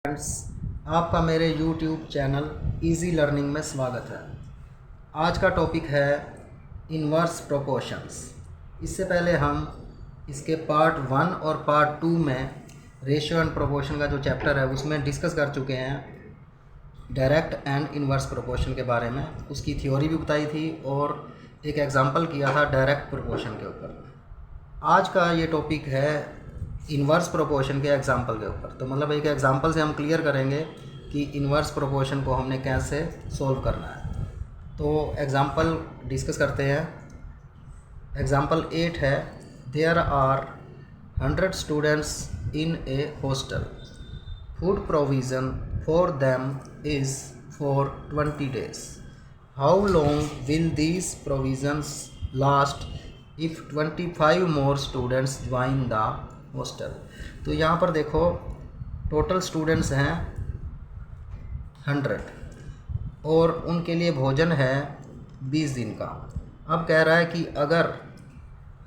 Friends, आपका मेरे YouTube channel easy learning में स्वागत है। आज का टॉपिक है इन्वर्स प्रोपोर्शंस। इससे पहले हम इसके पार्ट 1 और पार्ट 2 में रेशियो एंड प्रोपोर्शन का जो चैप्टर है उसमें डिस्कस कर चुके हैं डायरेक्ट एंड इन्वर्स प्रोपोर्शन के बारे में। उसकी थ्योरी भी बताई थी और एक एग्जांपल किया था डायरेक्ट प्रोपोर्शन के ऊपर। आज का ये टॉपिक है इन्वर्स प्रोपोर्शन के एग्जांपल के ऊपर। तो मतलब एक एग्जांपल से हम क्लियर करेंगे कि इन्वर्स प्रोपोर्शन को हमने कैसे सोल्व करना है। तो एग्जांपल डिस्कस करते हैं। एग्जांपल 8 है, there are 100 students in a hostel. Food provision for them is for 20 days. How long will these provisions last if 25 more students join the hostel? तो यहाँ पर देखो टोटल स्टूडेंट्स हैं 100 और उनके लिए भोजन है 20 दिन का। अब कह रहा है कि अगर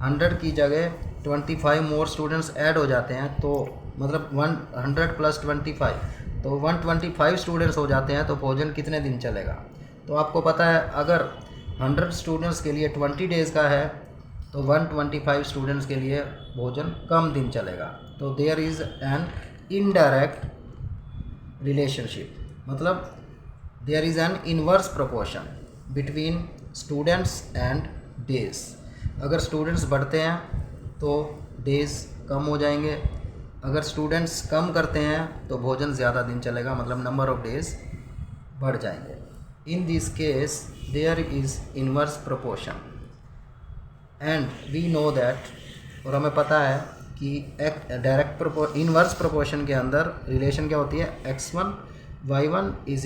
100 की जगह 25 मोर स्टूडेंट्स ऐड हो जाते हैं तो मतलब 100 + 25 तो 125 स्टूडेंट्स हो जाते हैं तो भोजन कितने दिन चलेगा। तो आपको पता है अगर 100 स्टूडेंट्स के लिए 20 डेज़ का है तो 125 स्टूडेंट्स के लिए भोजन कम दिन चलेगा। तो there is an indirect relationship, मतलब there is an inverse proportion between students and days. अगर स्टूडेंट्स बढ़ते हैं तो डेज़ कम हो जाएंगे, अगर स्टूडेंट्स कम करते हैं तो भोजन ज़्यादा दिन चलेगा, मतलब नंबर ऑफ़ डेज़ बढ़ जाएंगे। In this case there is inverse proportion and we know that, और हमें पता है कि डायरेक्ट इन्वर्स प्रोपोर्शन के अंदर रिलेशन क्या होती है, x1 y1 =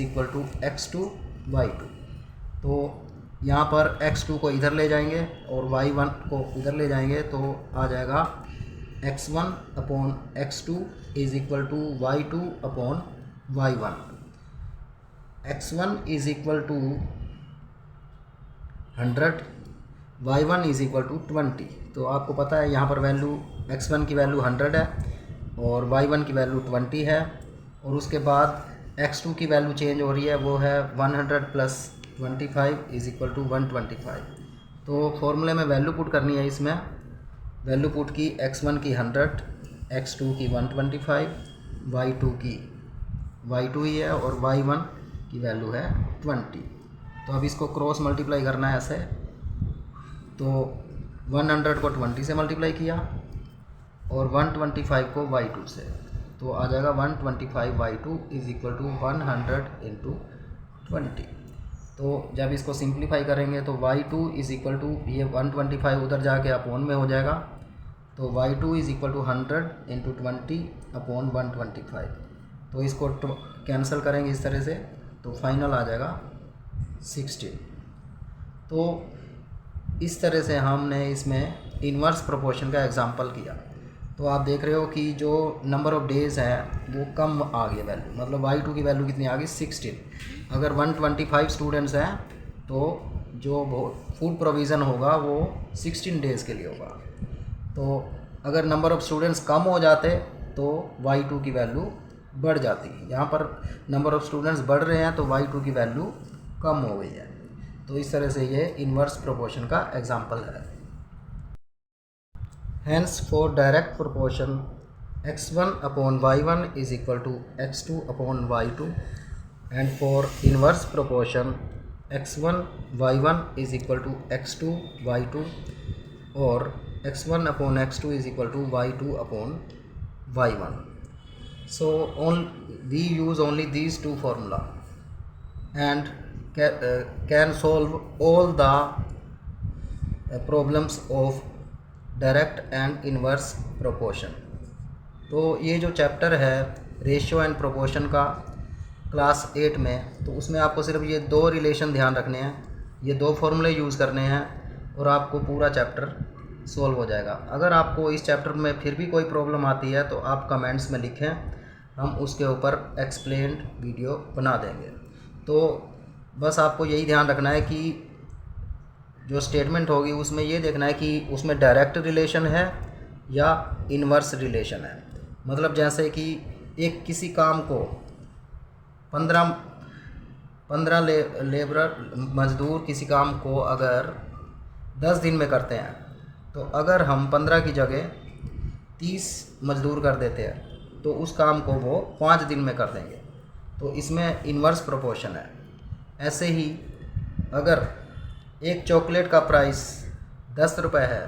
x2 y2। तो यहाँ पर x2 को इधर ले जाएंगे और y1 को इधर ले जाएंगे तो आ जाएगा x1/x2 = y2/y1। x1 = 100, y1 = 20। तो आपको पता है यहाँ पर वैल्यू x1 की वैल्यू 100 है और y1 की वैल्यू 20 है, और उसके बाद x2 की वैल्यू चेंज हो रही है, वो है 100 + 25 = 125। तो फॉर्मूले में वैल्यू पुट करनी है। इसमें वैल्यू पुट की x1 की 100, x2 की 125, y2 ही है और y1 की वैल्यू है 20। तो अब इसको क्रॉस मल्टीप्लाई करना है ऐसे, तो 100 को 20 से मल्टीप्लाई किया और 125 को y2 से, तो आ जाएगा 125y2 = 100 × 20। तो जब इसको सिंप्लीफाई करेंगे तो y2 = ये 125 उधर जाके अपॉन में हो जाएगा, तो y2 = 100 × 20/125। तो इसको कैंसिल करेंगे इस तरह से, तो फाइनल आ जाएगा 16। तो इस तरह से हमने इसमें इन्वर्स प्रोपोर्शन का एग्जांपल किया। तो आप देख रहे हो कि जो नंबर ऑफ़ डेज़ है वो कम आ गई वैल्यू, मतलब y2 की वैल्यू कितनी आ गई, 16। अगर 125 स्टूडेंट्स हैं तो जो फूड प्रोविज़न होगा वो 16 डेज़ के लिए होगा। तो अगर नंबर ऑफ़ स्टूडेंट्स कम हो जाते तो y2 की वैल्यू बढ़ जाती। यहाँ पर नंबर ऑफ़ स्टूडेंट्स बढ़ रहे हैं तो y2 की वैल्यू कम हो गई है। तो इस तरह से ये इन्वर्स प्रोपोर्शन का एग्जांपल है। Hence for direct proportion x1/y1 = x2/y2, and for inverse proportion x1/y1 = x2/y2 or x1/x2 = y2/y1. So we use only these two formula and can solve all the problems of direct and inverse proportion. तो ये जो chapter है ratio and proportion का class 8 में, तो उसमें आपको सिर्फ ये दो रिलेशन ध्यान रखने हैं, ये दो फॉर्मूले यूज़ करने हैं और आपको पूरा चैप्टर सॉल्व हो जाएगा। अगर आपको इस चैप्टर में फिर भी कोई प्रॉब्लम आती है तो आप कमेंट्स में लिखें, हम उसके ऊपर एक्सप्लेन्ड वीडियो बना देंगे। तो बस आपको यही ध्यान रखना है कि जो स्टेटमेंट होगी उसमें ये देखना है कि उसमें डायरेक्ट रिलेशन है या इन्वर्स रिलेशन है। मतलब जैसे कि एक किसी काम को 15 लेबरर मज़दूर किसी काम को अगर 10 दिन में करते हैं, तो अगर हम 15 की जगह 30 मज़दूर कर देते हैं तो उस काम को वो 5 दिन में कर देंगे। तो इसमें इन्वर्स प्रोपोर्शन है। ऐसे ही अगर एक चॉकलेट का प्राइस 10 रुपये है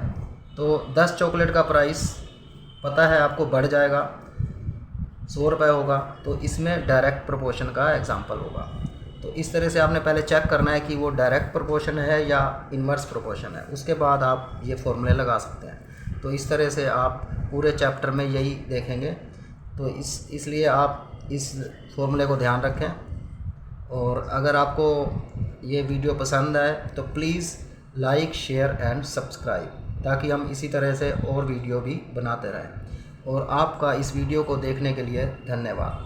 तो 10 चॉकलेट का प्राइस पता है आपको बढ़ जाएगा, 100 रुपये होगा। तो इसमें डायरेक्ट प्रोपोर्शन का एग्जांपल होगा। तो इस तरह से आपने पहले चेक करना है कि वो डायरेक्ट प्रोपोर्शन है या इन्वर्स प्रोपोर्शन है, उसके बाद आप ये फॉर्मूले लगा सकते हैं। तो इस तरह से आप पूरे चैप्टर में यही देखेंगे। तो इसलिए आप इस फॉर्मूले को ध्यान रखें। और अगर आपको ये वीडियो पसंद आए तो please like, share and subscribe, ताकि हम इसी तरह से और वीडियो भी बनाते रहें। और आपका इस वीडियो को देखने के लिए धन्यवाद।